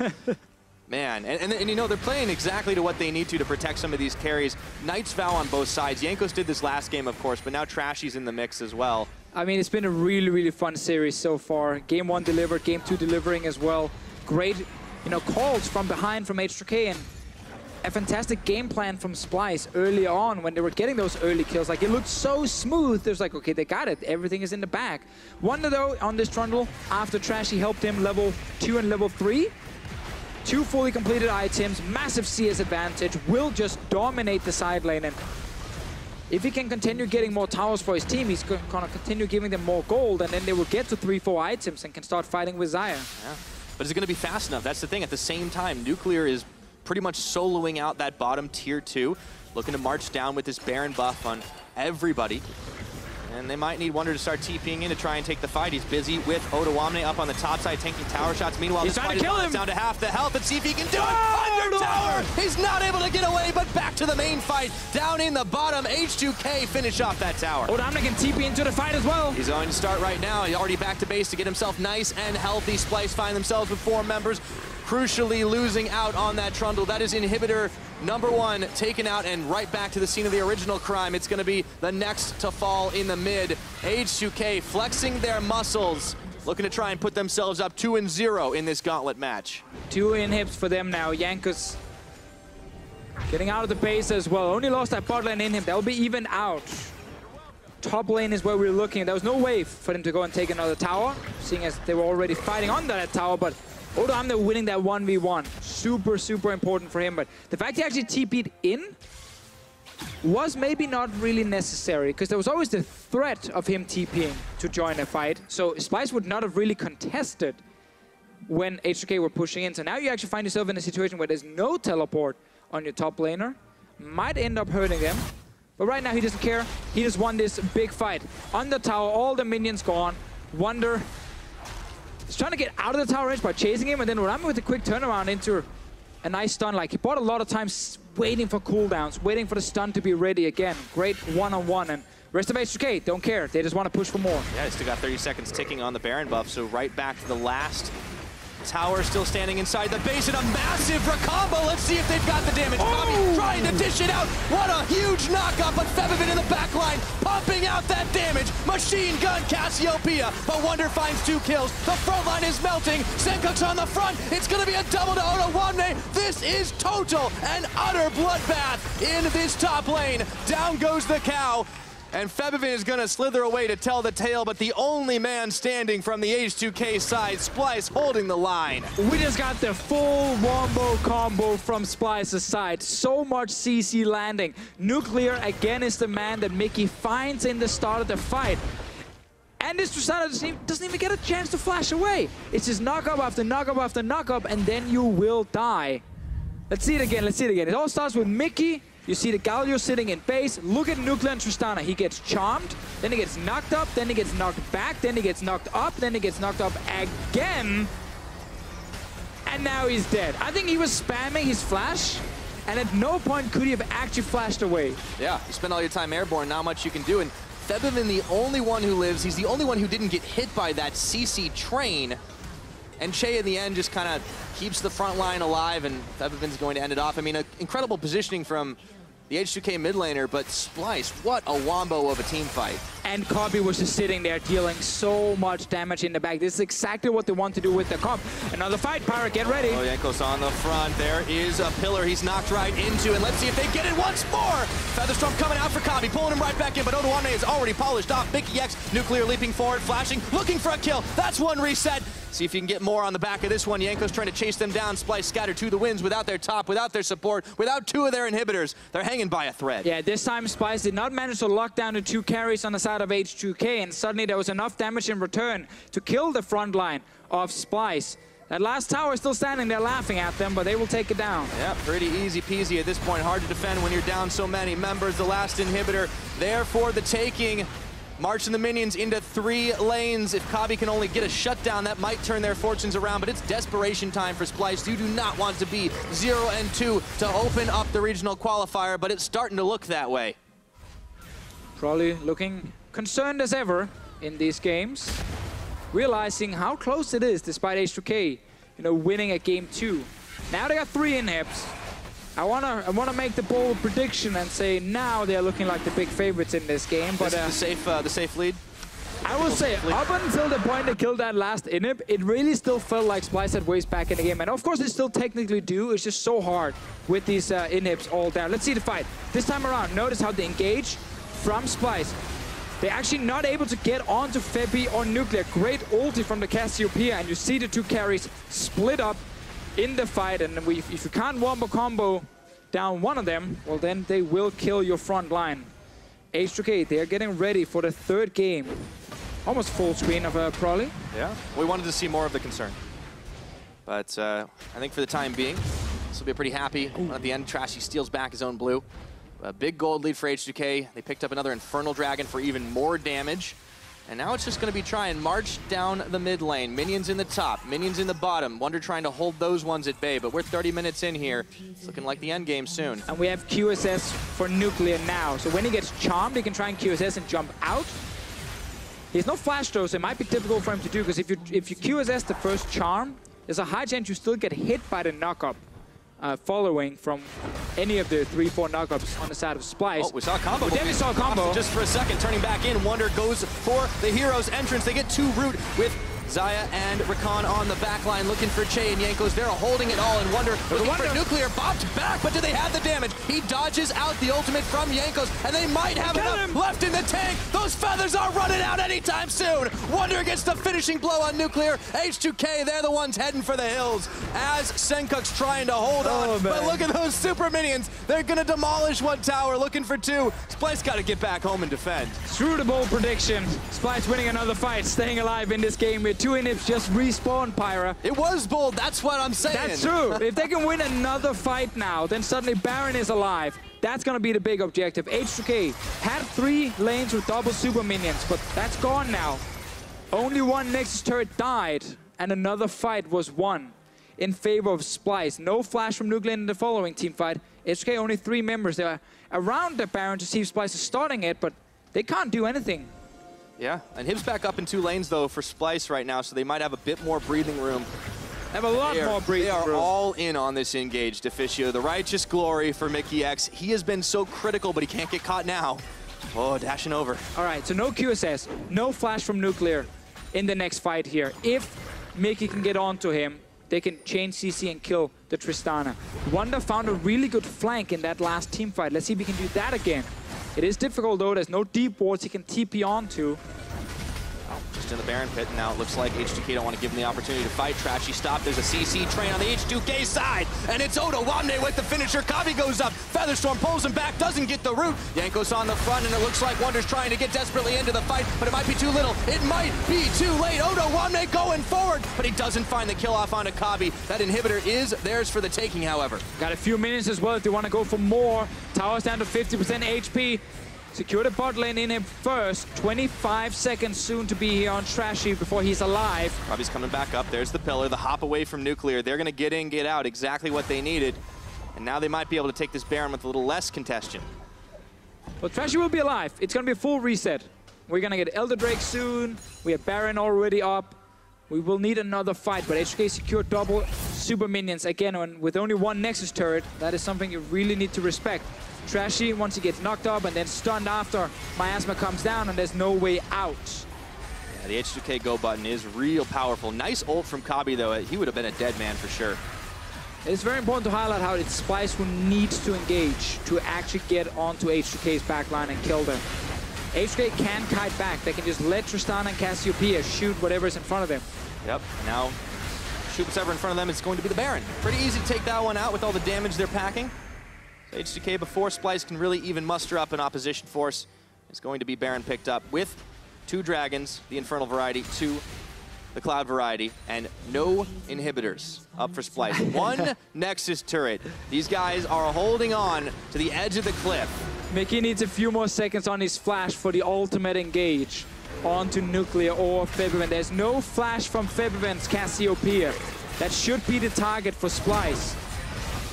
Man, and you know, they're playing exactly to what they need to protect some of these carries. Knight's Vow on both sides. Jankos did this last game, of course, but now Trashy's in the mix as well. I mean, it's been a really, really fun series so far. Game 1 delivered, Game 2 delivering as well. Great, you know, calls from behind from H2K, and a fantastic game plan from Splyce early on when they were getting those early kills. Like, it looked so smooth. There's like, okay, they got it. Everything is in the bag. Wunder, though, on this Trundle, after Trashy helped him level 2 and level 3, 2 fully completed items, massive CS advantage, will just dominate the side lane. And if he can continue getting more towers for his team, he's going to continue giving them more gold, and then they will get to 3-4 items and can start fighting with Xayah. Yeah. But is it going to be fast enough? That's the thing. At the same time, Nuclear is pretty much soloing out that bottom tier 2, looking to march down with this Baron buff on everybody. And they might need Wunder to start TPing in to try and take the fight. He's busy with Odoamne up on the top side, tanking tower shots. Meanwhile, he's this fight is down to half the health. Let's see if he can do it. Under tower! He's not able to get away, but back to the main fight. Down in the bottom, H2K finish off that tower. Odoamne can TP into the fight as well. He's going to start right now. He's already back to base to get himself nice and healthy. Splyce find themselves with 4 members. Crucially losing out on that Trundle. That is inhibitor number 1 taken out and right back to the scene of the original crime. It's going to be the next to fall in the mid. H2K flexing their muscles, looking to try and put themselves up 2-0 in this gauntlet match. 2 inhibs for them now. Jankos getting out of the base as well. Only lost that bot lane inhib. That'll be even out. Top lane is where we're looking. There was no way for them to go and take another tower, seeing as they were already fighting under that tower, but Odoamne winning that 1v1. Super, super important for him. But the fact he actually TP'd in was maybe not really necessary, because there was always the threat of him TPing to join a fight. So Splyce would not have really contested when H2K were pushing in. So now you actually find yourself in a situation where there's no teleport on your top laner. Might end up hurting them. But right now he doesn't care. He just won this big fight. On the tower, all the minions gone. Wunder he's trying to get out of the tower range by chasing him, and then Odoamne with a quick turnaround into a nice stun. Like, he bought a lot of time waiting for cooldowns, waiting for the stun to be ready again. Great one-on-one, and rest of H2K don't care. They just want to push for more. Yeah, still got 30 seconds ticking on the Baron buff, so right back to the last tower still standing inside the base, and a massive combo. Let's see if they've got the damage. Kobbe trying to dish it out. What a huge knockup, but Febiven in the back line pumping out that damage. Machine gun Cassiopeia, but Wunder finds 2 kills. The front line is melting. Sencux on the front. It's going to be a double to Odoamne. This is total and utter bloodbath in this top lane. Down goes the cow. And Febiven is going to slither away to tell the tale, but the only man standing from the H2K side, Splyce holding the line. We just got the full wombo combo from Splyce's side. So much CC landing. Nuclear again is the man that Mikyx finds in the start of the fight. And this Tristana doesn't even get a chance to flash away. It's just knock up after knock up after knock up, and then you will die. Let's see it again, let's see it again. It all starts with Mikyx. You see the Galio sitting in base. Look at Nuclear and Tristana. He gets charmed, then he gets knocked up, then he gets knocked back, then he gets knocked up, then he gets knocked up again. And now he's dead. I think he was spamming his flash, and at no point could he have actually flashed away. Yeah, you spend all your time airborne, not much you can do. And Febiven, the only one who lives, he's the only one who didn't get hit by that CC train. And Chei in the end just kind of keeps the front line alive, and Febiven's going to end it off. I mean, incredible positioning from the H2K mid laner, but Splyce, what a wombo of a team fight. And Kobbe was just sitting there dealing so much damage in the back. This is exactly what they want to do with the comp. Another fight, Pyra, get ready. Oh, Jankos on the front. There is a pillar he's knocked right into, and let's see if they get it once more. Featherstorm coming out for Kobbe, pulling him right back in, but Odoamne is already polished off. Mikyx, Nuclear leaping forward, flashing, looking for a kill. That's one reset. See if you can get more on the back of this one. Jankos trying to chase them down. Splyce scattered to the winds without their top, without their support, without two of their inhibitors. They're hanging by a thread. Yeah, this time Splyce did not manage to lock down the 2 carries on the side of H2K, and suddenly there was enough damage in return to kill the front line of Splyce. That last tower is still standing there laughing at them, but they will take it down. Yeah, pretty easy peasy at this point. Hard to defend when you're down so many members. The last inhibitor there for the taking. Marching the minions into 3 lanes. If Kobbe can only get a shutdown, that might turn their fortunes around, but it's desperation time for Splyce. You do not want to be 0-2 to open up the regional qualifier, but it's starting to look that way. Probably looking concerned as ever in these games, realizing how close it is despite H2K, winning a game 2. Now they got 3 inhibs. I wanna make the bold prediction and say now they're looking like the big favorites in this game. But this is the safe lead. I will say, up until the point they killed that last inhib, it really still felt like Splyce had ways back in the game. And of course, they still technically do. It's just so hard with these inhibs all down. Let's see the fight. This time around, notice how they engage from Splyce. They're actually not able to get onto Febi or Nuclear. Great ulti from the Cassiopeia, and you see the 2 carries split up in the fight, and if you can't wombo combo down one of them, well then they will kill your front line. H2K, they're getting ready for the 3rd game. Almost full screen of Prolly. Yeah, we wanted to see more of the concern. But I think for the time being, this will be a pretty happy one at the end. Trashy steals back his own blue. A big gold lead for H2K. They picked up another Infernal Dragon for even more damage. And now it's just going to be try and march down the mid lane. Minions in the top, minions in the bottom. Wunder trying to hold those ones at bay, but we're 30 minutes in here. It's looking like the end game soon. And we have QSS for Nuclear now. So when he gets charmed, he can try and QSS and jump out. He has no flash though, so it might be difficult for him to do, because if you QSS the first charm, there's a high chance you still get hit by the knock-up. Following from any of the 3-4 knockups on the side of Splyce. Oh, we saw a combo. We definitely saw a combo. Just for a second, turning back in. Wunder goes for the hero's entrance. They get 2 root with Xayah and Rakan on the back line, looking for Chei and Jankos. They're holding it all, and Wunder looking for Nuclear. Bopped back, but do they have the damage? He dodges out the ultimate from Jankos, and they might have enough left in the tank. Those feathers are running out anytime soon. Wunder gets the finishing blow on Nuclear. H2K, they're the ones heading for the hills as Sencux trying to hold on. But look at those super minions. They're going to demolish 1 tower, looking for 2. Splyce got to get back home and defend. Through the bold prediction, Splyce winning another fight, staying alive in this game with 2 inhibs just respawn, Pyra. It was bold, that's what I'm saying. That's true. If they can win another fight now, then suddenly Baron is alive. That's going to be the big objective. H2K had 3 lanes with double super minions, but that's gone now. Only 1 Nexus turret died, and another fight was won in favor of Splyce. No flash from Nuclear in the following team fight. H2K only 3 members. They are around the Baron to see if Splyce is starting it, but they can't do anything. Yeah, and Hib's back up in 2 lanes, though, for Splyce right now, so they might have a bit more breathing room. Have a lot more breathing room. They are all in on this engage, Deficio. The righteous glory for Mikyx. He has been so critical, but he can't get caught now. Oh, dashing over. All right, so no QSS, no flash from Nuclear in the next fight here. If Mikyx can get onto him, they can chain CC and kill the Tristana. Wunder found a really good flank in that last team fight. Let's see if he can do that again. It is difficult though, there's no deep wards he can TP onto. just in the Baron pit, and now it looks like H2K don't want to give him the opportunity to fight. Trashy stop. There's a CC train on the H2K side, and it's Odoamne with the finisher. Kobbe goes up. Featherstorm pulls him back, doesn't get the root. Jankos on the front, and it looks like Wunder's trying to get desperately into the fight, but it might be too little. It might be too late. Odoamne going forward, but he doesn't find the kill off onto Kobbe. That inhibitor is theirs for the taking, however. Got a few minutes as well if they want to go for more. Towers down to 50% HP. Secure the bot lane in him first. 25 seconds soon to be here on Trashy before he's alive. Kobbe's coming back up. There's the pillar, the hop away from Nuclear. They're going to get in, get out, exactly what they needed. And now they might be able to take this Baron with a little less congestion. Well, Trashy will be alive. It's going to be a full reset. We're going to get Elder Drake soon. We have Baron already up. We will need another fight, but H2K secured double super minions. Again, with only one Nexus turret, that is something you really need to respect. Trashy, once he gets knocked up and then stunned after, Miasma comes down and there's no way out. Yeah, the H2K go button is real powerful. Nice ult from Kobbe, though. He would have been a dead man for sure. It's very important to highlight how it's Splyce who needs to engage to actually get onto H2K's backline and kill them. H2K can kite back. They can just let Tristana and Cassiopeia shoot whatever's in front of them. Yep, now shoot whatever in front of them. It's going to be the Baron. Pretty easy to take that one out with all the damage they're packing. So H2K, before Splyce can really even muster up an opposition force, is going to be Baron picked up with 2 dragons, the Infernal variety, 2 the Cloud variety, and no inhibitors up for Splyce. 1 Nexus turret. These guys are holding on to the edge of the cliff. Mikyx needs a few more seconds on his flash for the ultimate engage onto Nuclear or Febiven. There's no flash from Febiven's Cassiopeia. That should be the target for Splyce.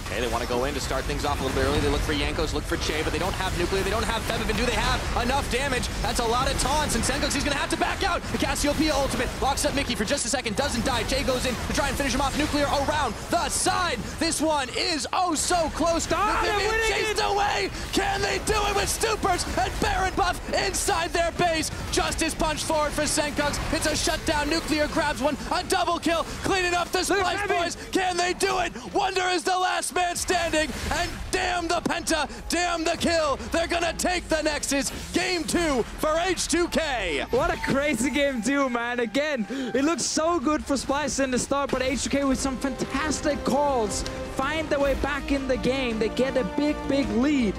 Okay, they want to go in to start things off a little bit early. They look for Jankos, look for Chei, but they don't have Nuclear, they don't have Febiven. Do they have enough damage? That's a lot of taunts, and Sencux, he's going to have to back out. The Cassiopeia ultimate locks up Mikyx for just a second, doesn't die. Chei goes in to try and finish him off. Nuclear around the side. This one is oh so close. Nuclear being chased away. Can they do it with Stupers and Baron buff inside their base? Justice punch forward for Sencux. It's a shutdown. Nuclear grabs one, a double kill, cleaning up the Splyce boys. Can they do it? Wunder is the last man standing, and damn the penta, damn the kill. They're gonna take the Nexus. Game 2 for H2K. What a crazy game 2, man. Again, it looks so good for Splyce in the start, but H2K with some fantastic calls find their way back in the game. They get a big, big lead.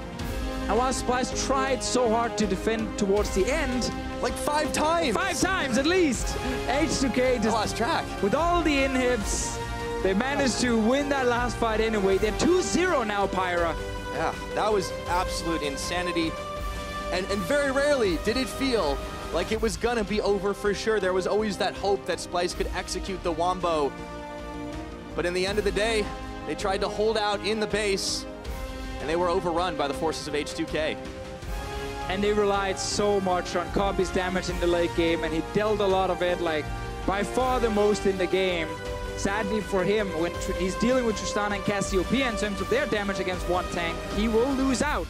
And while Splyce tried so hard to defend towards the end, like 5 times. 5 times at least. H2K just lost track. With all the inhibs, they managed to win that last fight anyway. They're 2-0 now, Pyra. Yeah, that was absolute insanity. And very rarely did it feel like it was gonna be over for sure. There was always that hope that Splyce could execute the Wombo. But in the end of the day, they tried to hold out in the base, and they were overrun by the forces of H2K. And they relied so much on Kobbe's damage in the late game, and he dealt a lot of it, like by far the most in the game. Sadly for him, when he's dealing with Tristana and Cassiopeia in terms of their damage against one tank, he will lose out.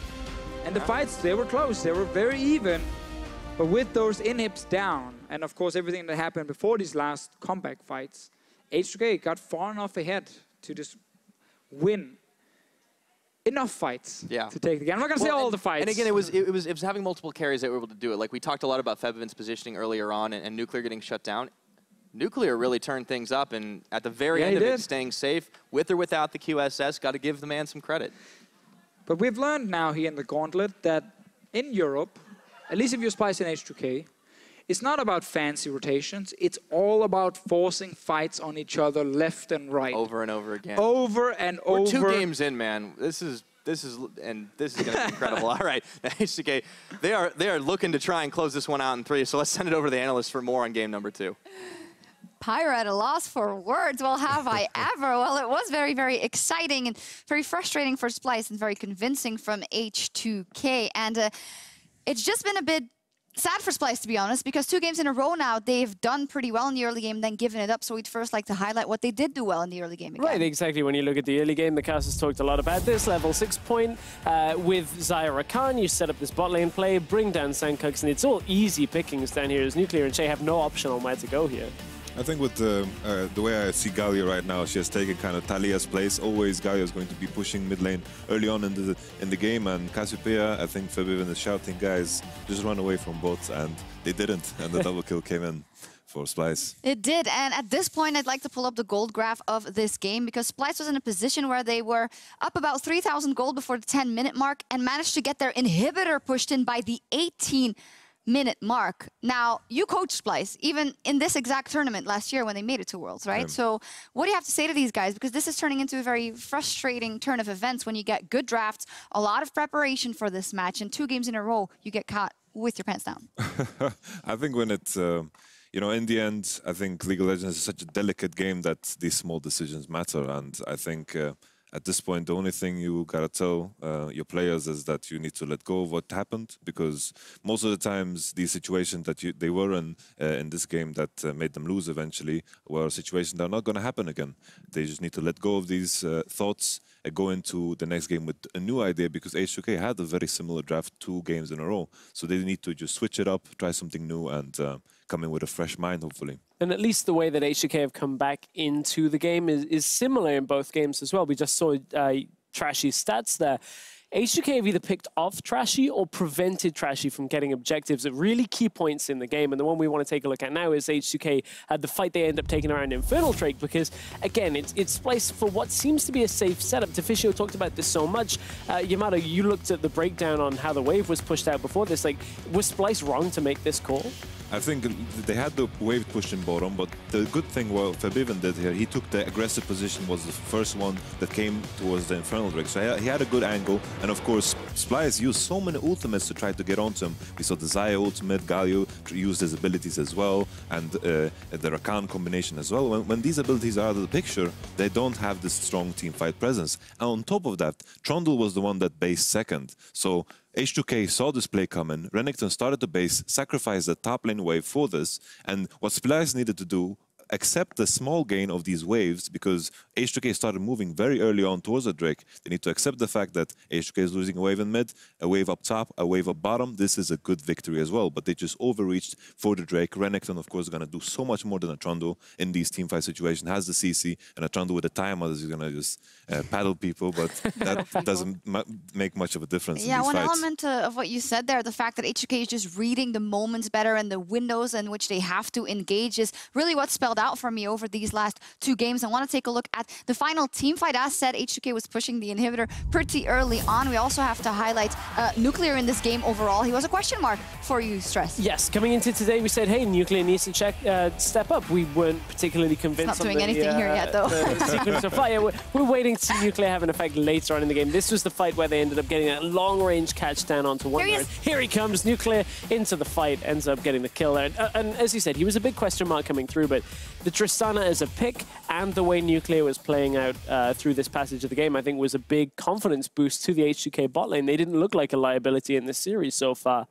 And the fights, they were close, they were very even. But with those inhibs down, and of course everything that happened before these last comeback fights, H2K got far enough ahead to just win enough fights to take the game. I'm not going to say all the fights. And again, it was having multiple carries that were able to do it. Like we talked a lot about Febiven's positioning earlier on and Nuclear getting shut down. Nuclear really turned things up, and at the very end of it, staying safe, with or without the QSS, got to give the man some credit. But we've learned now here in the Gauntlet that in Europe, at least if you're Splyce in H2K, it's not about fancy rotations. It's all about forcing fights on each other left and right. Over and over again. Over and over. We're 2 games in, man. This is going to be incredible. All right, H2K, they are looking to try and close this one out in 3. So let's send it over to the analysts for more on game number 2. Pyra at a loss for words. Well, have I ever? Well, it was very, very exciting and very frustrating for Splyce and very convincing from H2K. And it's just been a bit sad for Splyce, to be honest, because 2 games in a row now, they've done pretty well in the early game, then given it up. So we'd first like to highlight what they did do well in the early game again. Right, exactly. When you look at the early game, the cast has talked a lot about this. Level 6 point with Xayah Rakan, you set up this bot lane play, bring down Sencux, and it's all easy pickings down here as Nuclear and Chei have no option on where to go here. I think with the way I see Galio right now, she has taken kind of Talia's place. Always Galio is going to be pushing mid lane early on in the game, and Cassiopeia, I think Febiven is shouting, guys, just run away from bots, and they didn't, and the double kill came in for Splyce. It did, and at this point, I'd like to pull up the gold graph of this game because Splyce was in a position where they were up about 3,000 gold before the 10-minute mark and managed to get their inhibitor pushed in by the 18-minute mark. Now, you coached Splyce, even in this exact tournament last year when they made it to Worlds, right? So what do you have to say to these guys? Because this is turning into a very frustrating turn of events when you get good drafts, a lot of preparation for this match, and 2 games in a row, you get caught with your pants down. I think when it's... you know, in the end, I think League of Legends is such a delicate game that these small decisions matter. And I think at this point, the only thing you gotta tell your players is that you need to let go of what happened, because most of the times these situations that they were in this game that made them lose eventually were situations that are not gonna happen again. They just need to let go of these thoughts and go into the next game with a new idea, because H2K had a very similar draft 2 games in a row. So they need to just switch it up, try something new, and come in with a fresh mind, hopefully. And at least the way that H2K have come back into the game is similar in both games as well. We just saw Trashy's stats there. H2K have either picked off Trashy or prevented Trashy from getting objectives at really key points in the game. And the one we want to take a look at now is H2K had the fight they end up taking around Infernal Drake, because, again, it's placed for what seems to be a safe setup. Deficio talked about this so much. Yamato, you looked at the breakdown on how the wave was pushed out before this. Like, was Splyce wrong to make this call? I think they had the wave pushed in bottom, but the good thing what Febiven did here, he took the aggressive position, was the first one that came towards the Infernal Drake. So he had a good angle, and of course, Splyce used so many ultimates to try to get onto him. We saw the Xayah ultimate, Galio used his abilities as well, and the Rakan combination as well. When these abilities are out of the picture, they don't have this strong teamfight presence. And on top of that, Trundle was the one that based second. So H2K saw this play coming, Renekton started the base, sacrificed the top lane wave for this, and what Splyce needed to do, accept the small gain of these waves, because H2K started moving very early on towards the Drake. They need to accept the fact that H2K is losing a wave in mid, a wave up top, a wave up bottom. This is a good victory as well, but they just overreached for the Drake. Renekton, of course, is going to do so much more than a Trundle in these teamfight situations. Has the CC, and a Trundle with a timer is going to just paddle people, but that doesn't make much of a difference in these one fights. element of what you said there, the fact that H2K is just reading the moments better and the windows in which they have to engage is really what spelled out for me over these last 2 games. I want to take a look at the final team fight. As said, H2K was pushing the inhibitor pretty early on. We also have to highlight Nuclear in this game overall. He was a question mark for you, Stress. Yes, coming into today, we said, hey, Nuclear needs to step up. We weren't particularly convinced. It's not doing anything here yet, though. The sequence of fire. We're waiting to see Nuclear have an effect later on in the game. This was the fight where they ended up getting a long-range catch down onto Wunder. Here he comes, Nuclear into the fight, ends up getting the kill there. And as you said, he was a big question mark coming through, but the Tristana as a pick and the way Nuclear was playing out through this passage of the game, I think was a big confidence boost to the H2K bot lane. They didn't look like a liability in this series so far.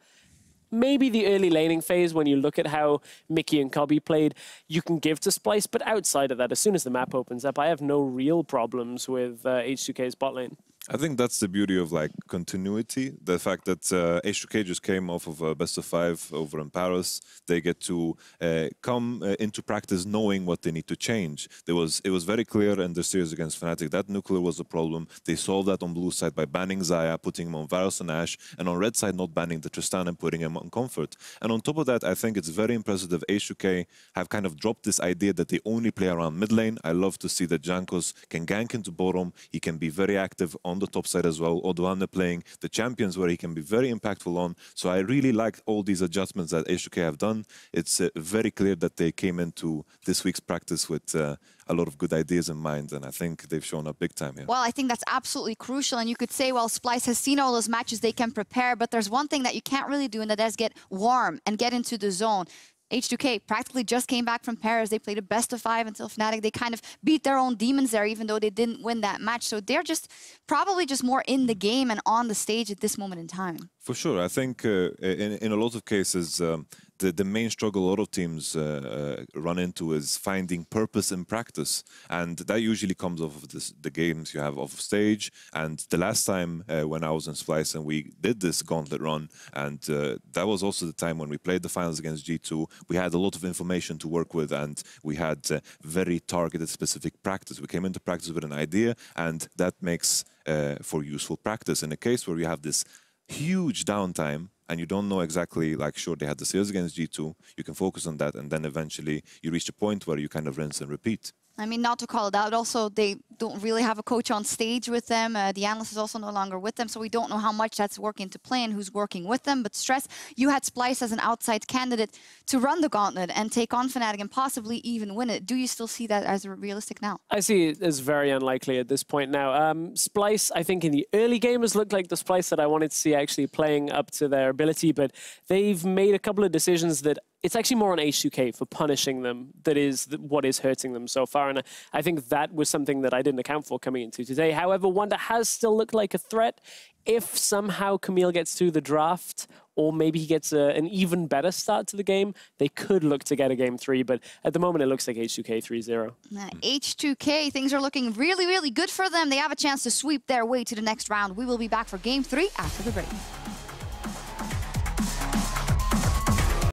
Maybe the early laning phase, when you look at how Mikyx and Kobbe played, you can give to Splyce, but outside of that, as soon as the map opens up, I have no real problems with H2K's bot lane. I think that's the beauty of like continuity. The fact that H2K just came off of a best of 5 over in Paris. They get to come into practice knowing what they need to change. It was very clear in the series against Fnatic that Nuclear was the problem. They solved that on blue side by banning Xayah, putting him on Varus and Ashe, and on red side not banning the Tristana and putting him on Comfort. And on top of that, I think it's very impressive that H2K have kind of dropped this idea that they only play around mid lane. I love to see that Jankos can gank into bottom. He can be very active on the top side as well. Odoamne playing the champions where he can be very impactful on. So I really like all these adjustments that H2K have done. It's very clear that they came into this week's practice with a lot of good ideas in mind, and I think they've shown up big time here. Well, I think that's absolutely crucial, and you could say, well, Splyce has seen all those matches, they can prepare, but there's one thing that you can't really do, and that is get warm and get into the zone. H2K practically just came back from Paris. They played a best of 5 until Fnatic. They kind of beat their own demons there, even though they didn't win that match. So they're just probably just more in the game and on the stage at this moment in time. For sure. I think in a lot of cases, the main struggle a lot of teams run into is finding purpose in practice. And that usually comes off of the games you have off stage. And the last time when I was in Splyce and we did this gauntlet run, and that was also the time when we played the finals against G2, we had a lot of information to work with, and we had very targeted, specific practice. We came into practice with an idea, and that makes for useful practice. In a case where you have this huge downtime, and you don't know exactly, like, sure, they had the series against G2, you can focus on that, and then eventually you reach a point where you kind of rinse and repeat. I mean, not to call it out, also, they don't really have a coach on stage with them. The analyst is also no longer with them, so we don't know how much that's working to play and who's working with them. But Stress, you had Splyce as an outside candidate to run the gauntlet and take on Fnatic and possibly even win it. Do you still see that as realistic now? I see it as very unlikely at this point now. Splyce, I think in the early game has looked like the Splyce that I wanted to see actually playing up to their ability, but they've made a couple of decisions that it's actually more on H2K for punishing them that is what is hurting them so far. And I think that was something that I didn't account for coming into today. However, Wunder has still looked like a threat. If somehow Camille gets through the draft, or maybe he gets an even better start to the game, they could look to get a game 3. But at the moment, it looks like H2K 3-0. H2K, things are looking really, really good for them. They have a chance to sweep their way to the next round. We will be back for game 3 after the break.